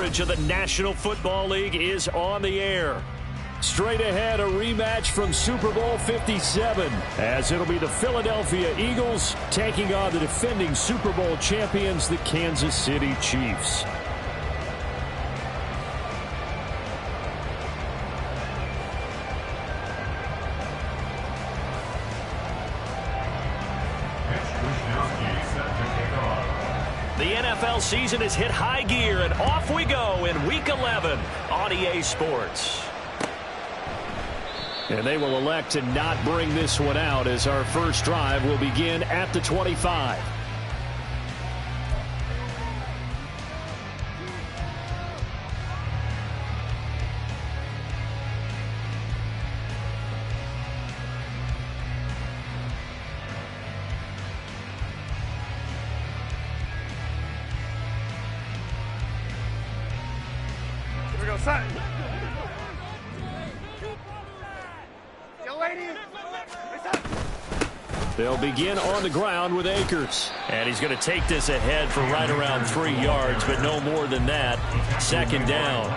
coverage of the National Football League is on the air. Straight ahead, a rematch from Super Bowl 57, as it'll be the Philadelphia Eagles taking on the defending Super Bowl champions, the Kansas City Chiefs. The NFL season has hit high gear, and off we go in Week 11 on EA Sports. And they will elect to not bring this one out, as our first drive will begin at the 25. They'll begin on the ground with Akers. And he's going to take this ahead for right around 3 yards, but no more than that. Second down.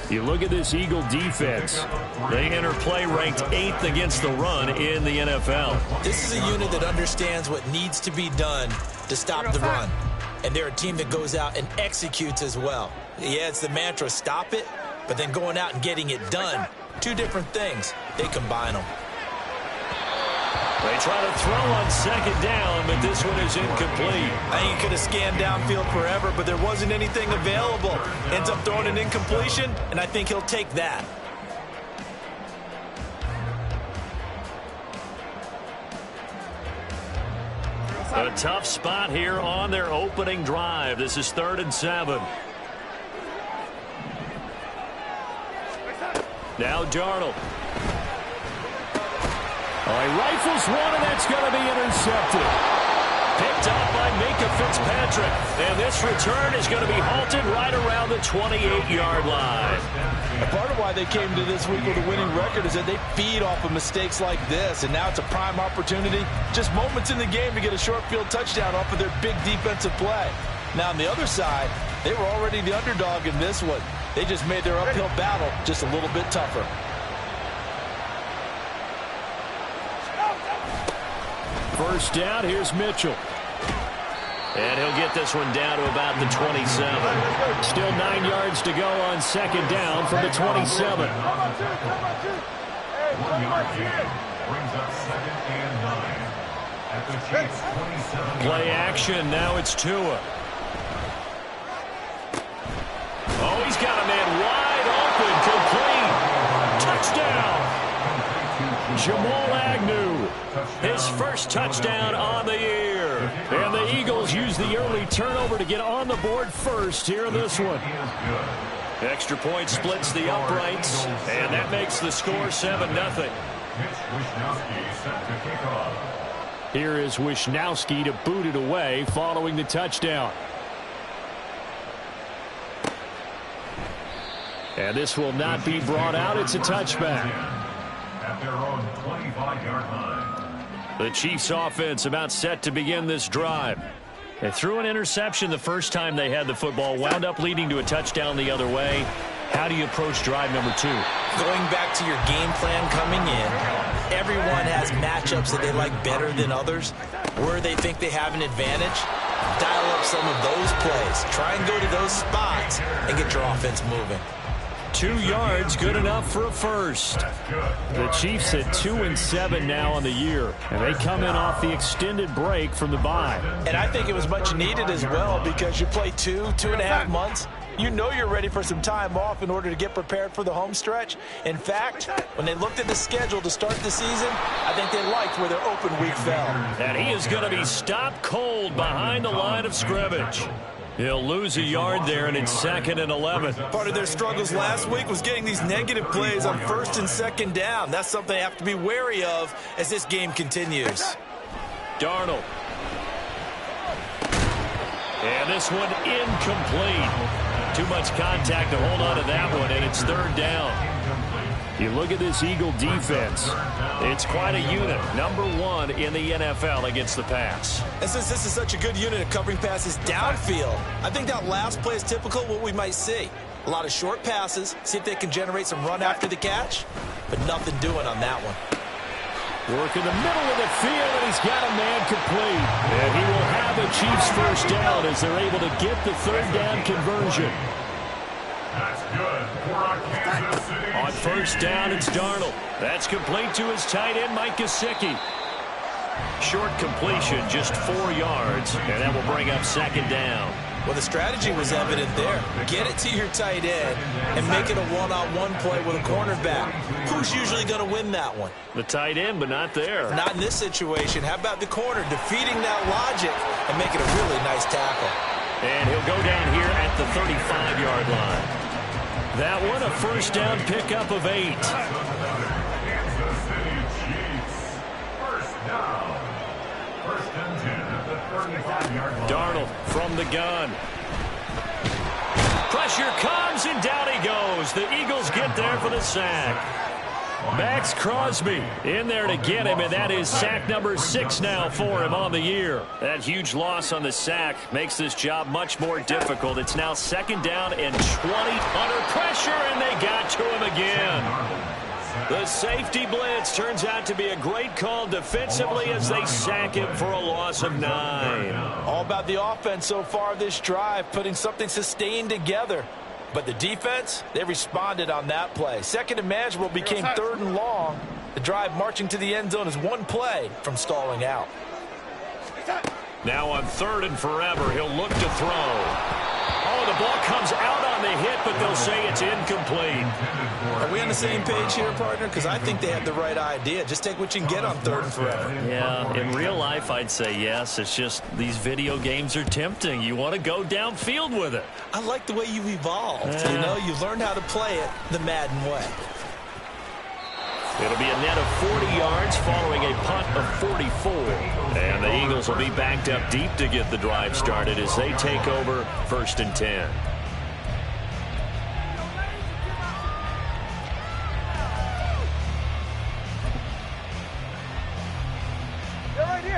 You look at this Eagle defense. They enter play ranked 8th against the run in the NFL. This is a unit that understands what needs to be done to stop the run. And they're a team that goes out and executes as well. Yeah, it's the mantra, stop it, but then going out and getting it done. Two different things. They combine them. They try to throw on second down, but this one is incomplete. I think he could have scanned downfield forever, but there wasn't anything available. Ends up throwing an incompletion, and I think he'll take that. A tough spot here on their opening drive. This is 3rd and 7. Now Darnold. Oh, he rifles one, and that's going to be intercepted. Picked up by Minkah Fitzpatrick. And this return is going to be halted right around the 28-yard line. A part of why they came to this week with a winning record is that they feed off of mistakes like this. And now it's a prime opportunity, just moments in the game, to get a short field touchdown off of their big defensive play. Now on the other side, they were already the underdog in this one. They just made their uphill battle just a little bit tougher. First down, here's Mitchell. And he'll get this one down to about the 27. Still 9 yards to go on second down from the 27. Play action, now it's Tua. Oh, he's got a man wide open, complete. Touchdown. Jamal Agnew. His first touchdown on the year. And the Eagles use the early turnover to get on the board first here in this one. Extra point splits the uprights, and that makes the score 7-0. Here is Wishnowsky to boot it away following the touchdown. And this will not be brought out. It's a touchback. At their own 25-yard line. The Chiefs offense about set to begin this drive. They threw an interception the first time they had the football, wound up leading to a touchdown the other way. How do you approach drive number 2? Going back to your game plan coming in, everyone has matchups that they like better than others, where they think they have an advantage. Dial up some of those plays. Try and go to those spots and get your offense moving. 2 yards, good enough for a first. The Chiefs at 2-7 now on the year, and they come in off the extended break from the bye. And I think it was much needed as well, because you play 2.5 months. You know you're ready for some time off in order to get prepared for the home stretch. In fact, when they looked at the schedule to start the season, I think they liked where their open week fell. And he is going to be stopped cold behind the line of scrimmage. He'll lose a yard there, and it's 2nd and 11. Part of their struggles last week was getting these negative plays on 1st and 2nd down. That's something they have to be wary of as this game continues. Darnold. And this one incomplete. Too much contact to hold on to that one, and it's 3rd down. You look at this Eagle defense. It's quite a unit. #1 in the NFL against the pass. And since this is such a good unit at covering passes downfield, I think that last play is typical of what we might see. A lot of short passes, see if they can generate some run after the catch, but nothing doing on that one. Work in the middle of the field, and he's got a man complete. And he will have a Chiefs first down as they're able to get the third down conversion. That's good for a Kansas City On first Chiefs. down, it's Darnold. That's complete to his tight end, Mike Gesicki. Short completion, just 4 yards, and that will bring up second down. Well, the strategy was evident there. Get it to your tight end and make it a one-on-one play with a cornerback. Who's usually going to win that one? The tight end, but not there. Not in this situation. How about the corner defeating that logic and making a really nice tackle? And he'll go down here at the 35-yard line. That one, a first down pickup of 8. Kansas City Chiefs. First down. First and 10 at the 35-yard line. Darnold from the gun. Pressure comes, and down he goes. The Eagles get there for the sack. Max Crosby in there to get him, and that is sack number 6 now for him on the year. That huge loss on the sack makes this job much more difficult. It's now second down and 20 under pressure, and they got to him again. The safety blitz turns out to be a great call defensively as they sack him for a loss of 9. All about the offense so far this drive, putting something sustained together. But the defense, they responded on that play. Second and manageable became third and long. The drive marching to the end zone is one play from stalling out. Now on third and forever, he'll look to throw. Oh, the ball comes out on the hit, but they'll say it's incomplete. Are we on the same page here, partner? Because I think they have the right idea. Just take what you can get on third and forever. Yeah, in real life, I'd say yes. It's just these video games are tempting. You want to go downfield with it. I like the way you've evolved. You know, you learned how to play it the Madden way. It'll be a net of 40 yards following a punt of 44. And the Eagles will be backed up deep to get the drive started as they take over first and 10.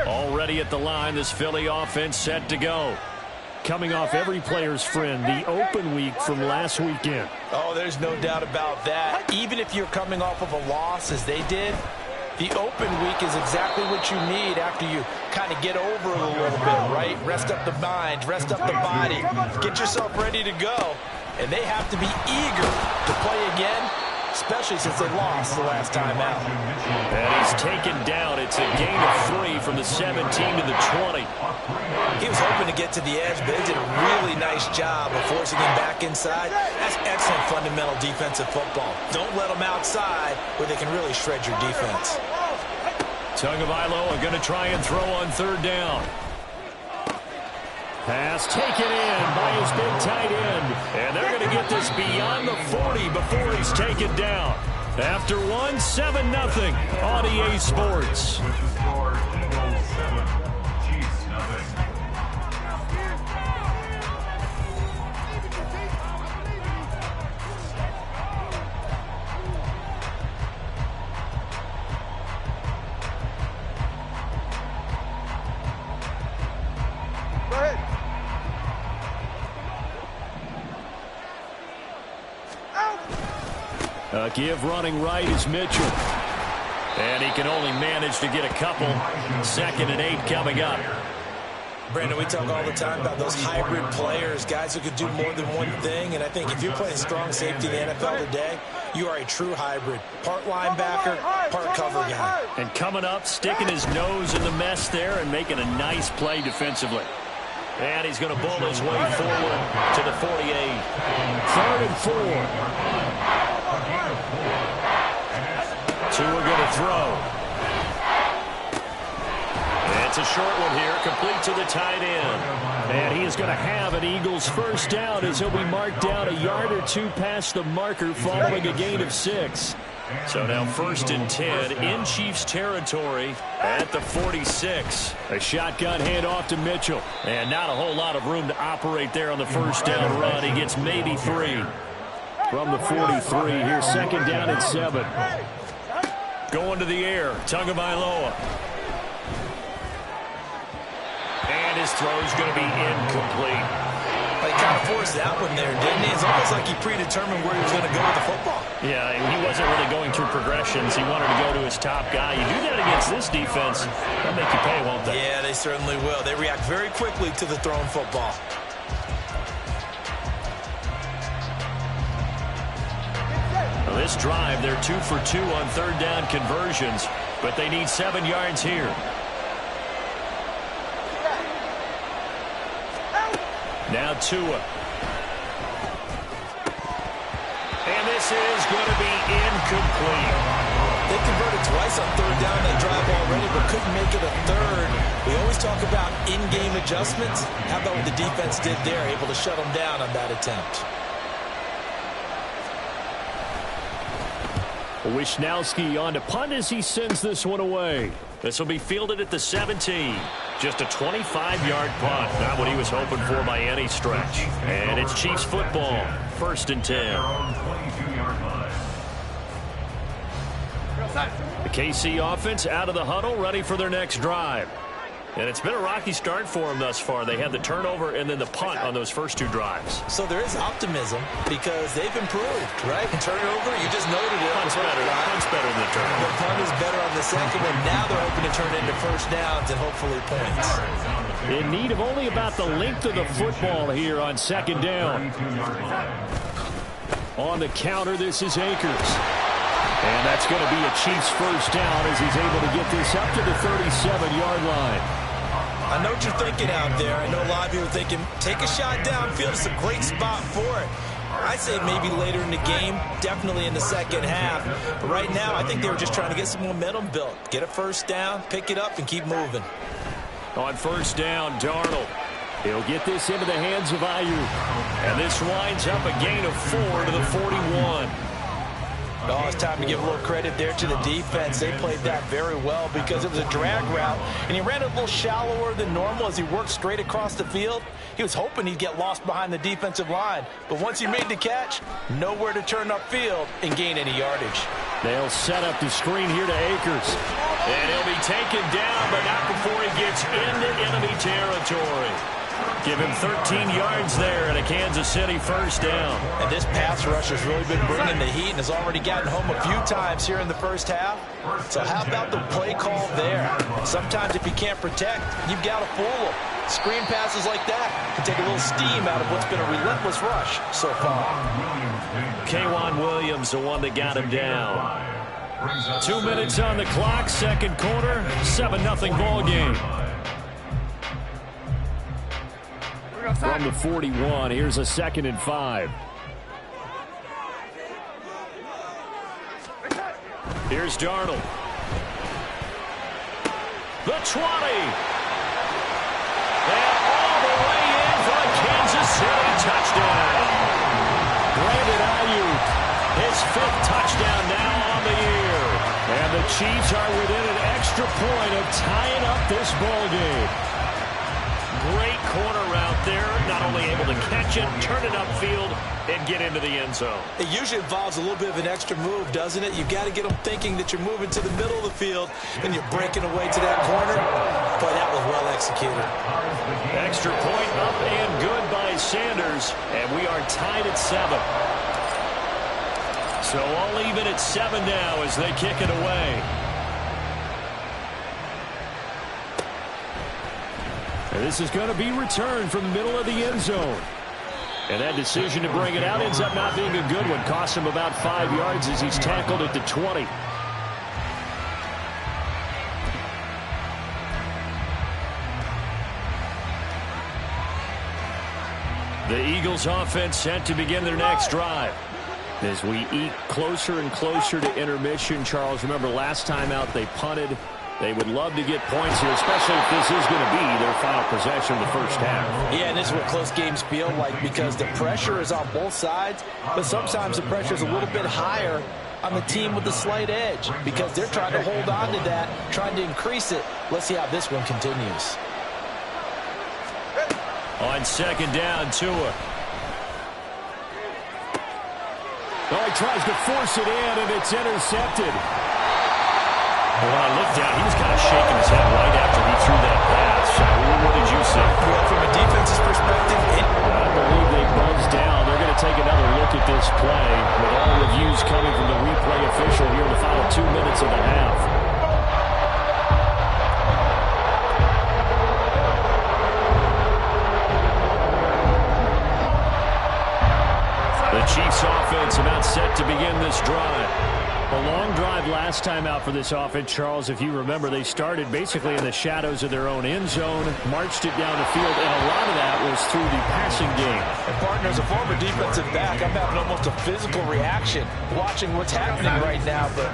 Already at the line, this Philly offense set to go. Coming off every player's friend, the open week from last weekend. Oh, there's no doubt about that. Even if you're coming off of a loss as they did, the open week is exactly what you need after you kind of get over it a little bit, right? Rest up the mind, rest up the body, get yourself ready to go. And they have to be eager to play again, especially since they lost the last time out. And he's taken down. It's a gain of 3 from the 17 to the 20. He was hoping to get to the edge, but they did a really nice job of forcing him back inside. That's excellent fundamental defensive football. Don't let them outside where they can really shred your defense. Tagovailoa going to try and throw on third down. Pass taken in by his big tight end. And they're going to get this beyond the 40 before he's taken down. After 1, 7-0 on EA Sports. With the score, Eagles 7, Chiefs 0. Give running right is Mitchell. And he can only manage to get a couple. 2nd and 8 coming up. Brandon, we talk all the time about those hybrid players, guys who could do more than one thing. And I think if you're playing strong safety in the NFL today, you are a true hybrid. Part linebacker, part cover guy. And coming up, sticking his nose in the mess there and making a nice play defensively. And he's going to bull his way forward to the 48. 3rd and 4. Two are going to throw. It's a short one here, complete to the tight end. And he is going to have an Eagles first down as he'll be marked down a yard or 2 past the marker following a gain of 6. So now 1st and 10 in Chiefs territory at the 46. A shotgun handoff to Mitchell. And not a whole lot of room to operate there on the first down run. He gets maybe 3. from the 43. Here's second down and 7. Going to the air, Tagovailoa. And his throw's going to be incomplete. He kind of forced that one there, didn't he? It's almost like he predetermined where he was going to go with the football. Yeah, he wasn't really going through progressions. He wanted to go to his top guy. You do that against this defense, they'll make you pay, won't they? Yeah, they certainly will. They react very quickly to the thrown football. Well, this drive, they're 2 for 2 on third down conversions, but they need 7 yards here. Now Tua. And this is going to be incomplete. They converted twice on third down that drive already, but couldn't make it a third. We always talk about in-game adjustments. How about what the defense did there, able to shut them down on that attempt? Wishnowski on to punt as he sends this one away. This will be fielded at the 17. Just a 25-yard punt. Not what he was hoping for by any stretch. And it's Chiefs football. First and 10. The KC offense out of the huddle, ready for their next drive. And it's been a rocky start for them thus far. They had the turnover and then the punt on those first 2 drives. So there is optimism because they've improved, right? Turnover, you just noted it. Punt's better. Punt's better than the turnover. The punt is better on the second one. Now they're hoping to turn it into first downs and hopefully points. In need of only about the length of the football here on second down. On the counter, this is Akers. And that's going to be a Chiefs first down as he's able to get this up to the 37-yard line. I know what you're thinking out there. I know a lot of you are thinking, take a shot downfield. It's a great spot for it. I say maybe later in the game, definitely in the second half. But right now, I think they were just trying to get some momentum built. Get a first down, pick it up, and keep moving. On first down, Darnold. He'll get this into the hands of Ayuk. And this winds up a gain of 4 to the 41. Oh, it's time to give a little credit there to the defense. They played that very well because it was a drag route, and he ran it a little shallower than normal as he worked straight across the field. He was hoping he'd get lost behind the defensive line, but once he made the catch, nowhere to turn upfield and gain any yardage. They'll set up the screen here to Akers. And he'll be taken down, but not before he gets into enemy territory. Give him 13 yards there and a Kansas City first down. And this pass rush has really been bringing the heat and has already gotten home a few times here in the first half. So how about the play call there? Sometimes if you can't protect, you've got to fool them. Screen passes like that can take a little steam out of what's been a relentless rush so far. K'Wan Williams, the one that got him down. 2 minutes on the clock, second quarter, 7-0 ball game. From the 41, here's a 2nd and 5. Here's Darnold. The 20. And all the way in for a Kansas City touchdown. Brandon Ayuk, his 5th touchdown now on the year. And the Chiefs are within an extra point of tying up this ball game. Great corner route there. Not only able to catch it, turn it upfield, and get into the end zone. It usually involves a little bit of an extra move, doesn't it? You've got to get them thinking that you're moving to the middle of the field and you're breaking away to that corner. Boy, that was well executed. Extra point up and good by Sanders, and we are tied at 7. So all even at 7 now as they kick it away. And this is going to be returned from the middle of the end zone. And that decision to bring it out ends up not being a good one. Cost him about 5 yards as he's tackled at the 20. The Eagles offense set to begin their next drive. As we eke closer and closer to intermission, Charles, remember last time out they punted. They would love to get points here, especially if this is going to be their final possession of the first half. Yeah, and this is what close games feel like because the pressure is on both sides, but sometimes the pressure is a little bit higher on the team with the slight edge because they're trying to hold on to that, trying to increase it. Let's see how this one continues. On second down, Tua. Oh, he tries to force it in, and it's intercepted. Well, when I looked down, he was kind of shaking his head right after he threw that pass. What did you see? Well, from a defense's perspective, I believe they buzzed down. They're going to take another look at this play with all reviews coming from the replay official here in the final 2 minutes of the half. The Chiefs offense about set to begin this drive. A long drive last time out for this offense, Charles. If you remember, they started basically in the shadows of their own end zone, marched it down the field, and a lot of that was through the passing game. And partner, as a former defensive back, I'm having almost a physical reaction watching what's happening right now. But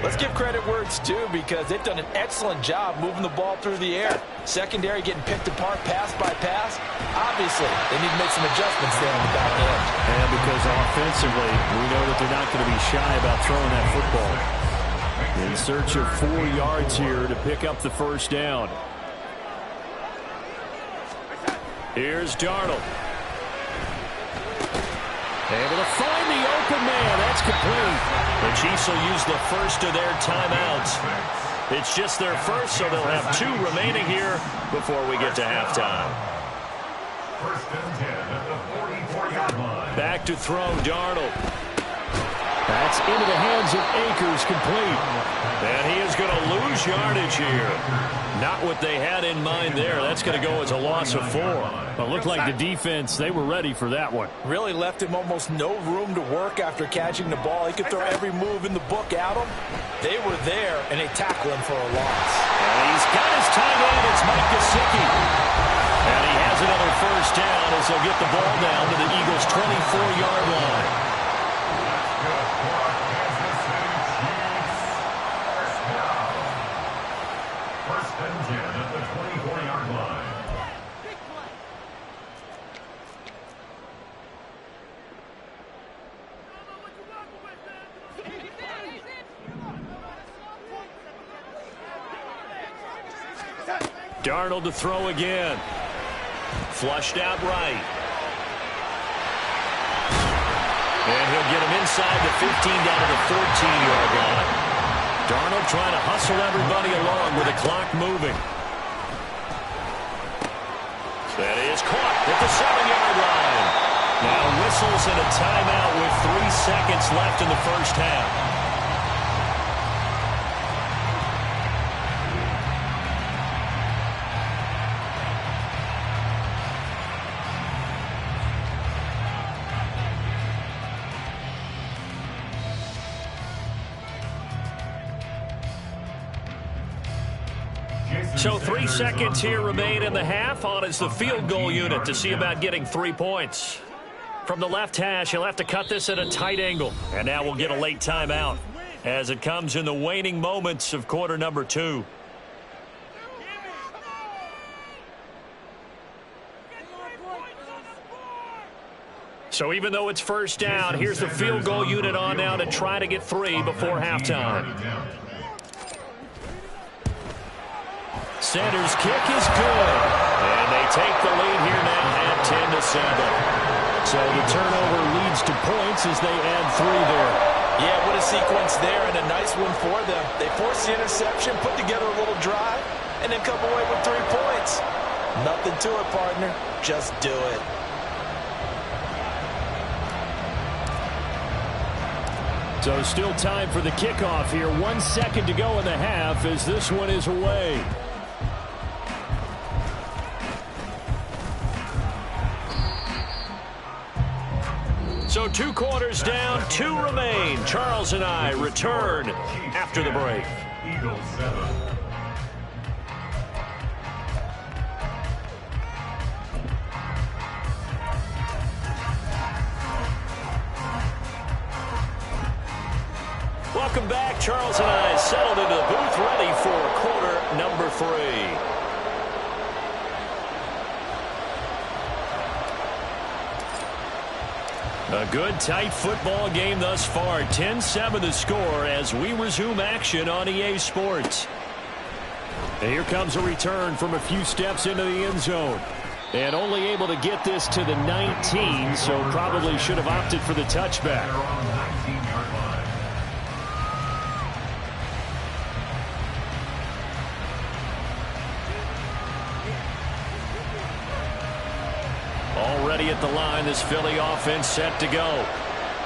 let's give credit where it's due, because they've done an excellent job moving the ball through the air. Secondary getting picked apart pass by pass. Obviously, they need to make some adjustments there on the back end. And because offensively, we know that they're not going to be shy about throwing that football. In search of 4 yards here to pick up the first down. Here's Darnold. Able to find the open man. That's complete. The Chiefs will use the first of their timeouts. It's just their first, so they'll have 2 remaining here before we get to halftime. First and 10 at the 44-yard line. Back to throw, Darnold. That's into the hands of Akers, complete. And he is going to lose yardage here. Not what they had in mind there. That's going to go as a loss of 4. But looked like the defense, they were ready for that one. Really left him almost no room to work after catching the ball. He could throw every move in the book at him. They were there, and they tackled him for a loss. And he's got his tight end. It's Mike Gesicki. And he has another first down as they'll get the ball down to the Eagles' 24-yard line. First and 10 at the 24-yard line. Darnold to throw again. Flushed out right. And he'll get him inside the 15 down to the 14-yard line. Darnold trying to hustle everybody along with the clock moving. That is caught at the 7-yard line. Now whistles and a timeout with 3 seconds left in the first half. So 3 seconds here remain in the half. On is the field goal unit to see about getting 3 points. From the left hash, he'll have to cut this at a tight angle. And now we'll get a late timeout as it comes in the waning moments of quarter number 2. So even though it's first down, here's the field goal unit on now to try to get 3 before halftime. Sanders' kick is good. And they take the lead here now at 10-7. So the turnover leads to points as they add 3 there. Yeah, what a sequence there, and a nice one for them. They force the interception, put together a little drive, and then come away with 3 points. Nothing to it, partner. Just do it. So still time for the kickoff here. 1 second to go in the half as this one is away. So 2 quarters down, 2 remain. Charles and I return after the break. Eagles 7. Welcome back. Charles and I settled into the booth ready for quarter number 3. A good, tight football game thus far. 10-7 the score as we resume action on EA Sports. And here comes a return from a few steps into the end zone. And only able to get this to the 19, so probably should have opted for the touchback. They're on the 19-yard line. Already at the line, this Philly offense set to go.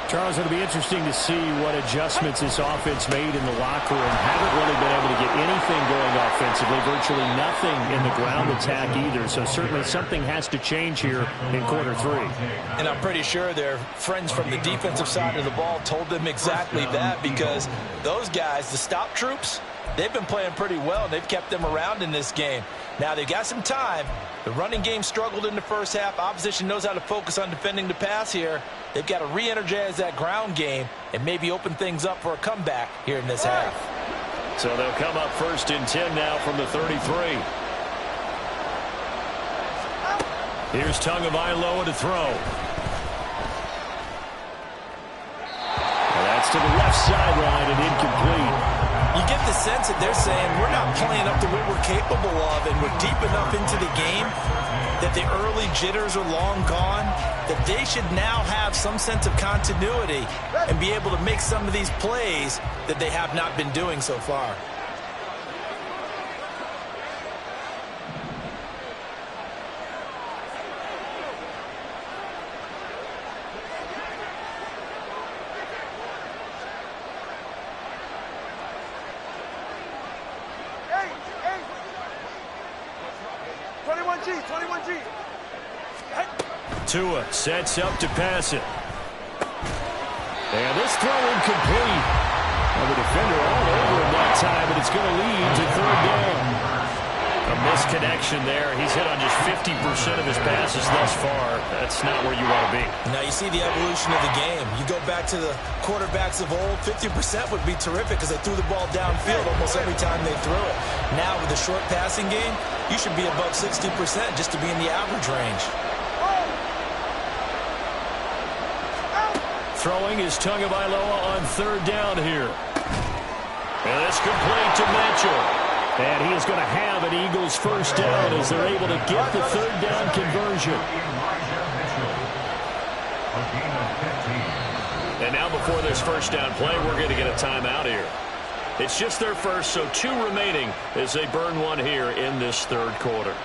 Charles, it'll be interesting to see what adjustments this offense made in the locker room. Haven't really been able to get anything going offensively, virtually nothing in the ground attack either. So certainly something has to change here in quarter three. And I'm pretty sure their friends from the defensive side of the ball told them exactly that, because those guys, the stop troops, they've been playing pretty well, and they've kept them around in this game. Now, they've got some time. The running game struggled in the first half. Opposition knows how to focus on defending the pass here. They've got to re-energize that ground game and maybe open things up for a comeback here in this half. So they'll come up 1st and 10 now from the 33. Here's Tagovailoa to throw. Well, that's to the left sideline and incomplete. You get the sense that they're saying we're not playing up to what we're capable of, and we're deep enough into the game that the early jitters are long gone, that they should now have some sense of continuity and be able to make some of these plays that they have not been doing so far. Tua sets up to pass it. And this throw incomplete. Well, the defender all over him that time, but it's going to lead to 3rd down. A misconnection there. He's hit on just 50% of his passes thus far. That's not where you want to be. Now you see the evolution of the game. You go back to the quarterbacks of old, 50% would be terrific because they threw the ball downfield almost every time they threw it. Now with the short passing game, you should be above 60% just to be in the average range. Throwing is Tagovailoa on 3rd down here. And it's complete to Mitchell. And he is going to have an Eagles 1st down as they're able to get the 3rd down conversion. And now before this 1st down play, we're going to get a timeout here. It's just their first, so 2 remaining as they burn one here in this 3rd quarter.